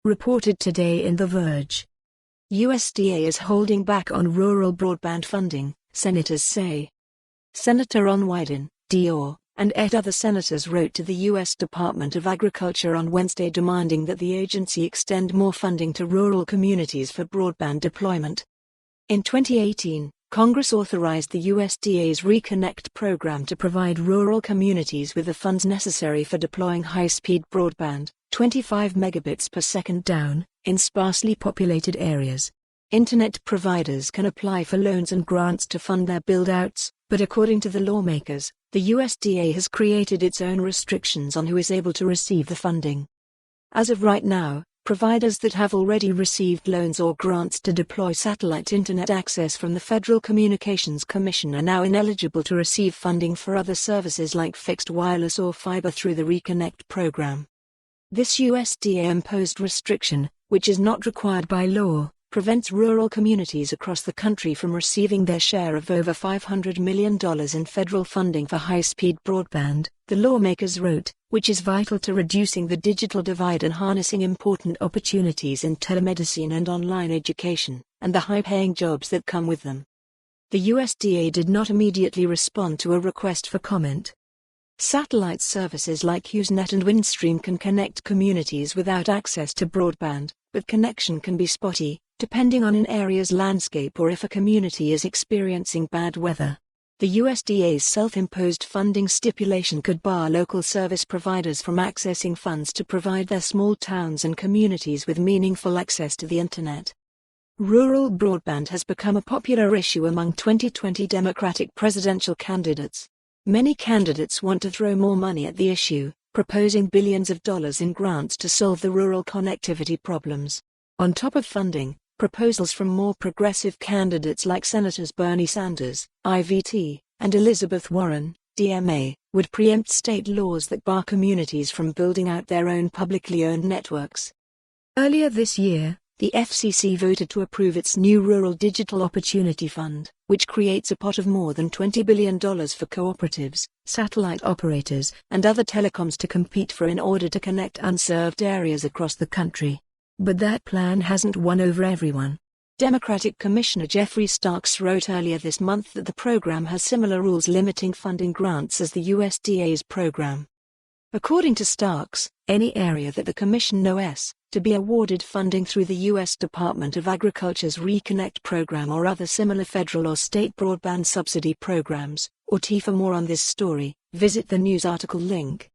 reported today in The Verge. USDA is holding back on rural broadband funding, senators say. Senator Ron Wyden, DR, and 8 other senators wrote to the U.S. Department of Agriculture on Wednesday demanding that the agency extend more funding to rural communities for broadband deployment. In 2018, Congress authorized the USDA's ReConnect Program to provide rural communities with the funds necessary for deploying high-speed broadband, 25 megabits per second down, in sparsely populated areas. Internet providers can apply for loans and grants to fund their build-outs, but according to the lawmakers, the USDA has created its own restrictions on who is able to receive the funding. As of right now, providers that have already received loans or grants to deploy satellite internet access from the Federal Communications Commission are now ineligible to receive funding for other services like fixed wireless or fiber through the ReConnect program. This USDA-imposed restriction, which is not required by law, prevents rural communities across the country from receiving their share of over $500 million in federal funding for high-speed broadband, the lawmakers wrote, which is vital to reducing the digital divide and harnessing important opportunities in telemedicine and online education, and the high-paying jobs that come with them. The USDA did not immediately respond to a request for comment. Satellite services like HughesNet and Windstream can connect communities without access to broadband, but connection can be spotty, depending on an area's landscape or if a community is experiencing bad weather. The USDA's self-imposed funding stipulation could bar local service providers from accessing funds to provide their small towns and communities with meaningful access to the internet. Rural broadband has become a popular issue among 2020 Democratic presidential candidates. Many candidates want to throw more money at the issue, proposing billions of dollars in grants to solve the rural connectivity problems. On top of funding, proposals from more progressive candidates like Senators Bernie Sanders, IVT, and Elizabeth Warren, DMA, would preempt state laws that bar communities from building out their own publicly owned networks. Earlier this year, the FCC voted to approve its new Rural Digital Opportunity Fund, which creates a pot of more than $20 billion for cooperatives, satellite operators, and other telecoms to compete for in order to connect unserved areas across the country. But that plan hasn't won over everyone. Democratic Commissioner Jeffrey Starks wrote earlier this month that the program has similar rules limiting funding grants as the USDA's program. According to Starks, any area that the Commission knows to be awarded funding through the U.S. Department of Agriculture's ReConnect Program or other similar federal or state broadband subsidy programs, or T. For more on this story, visit the news article link.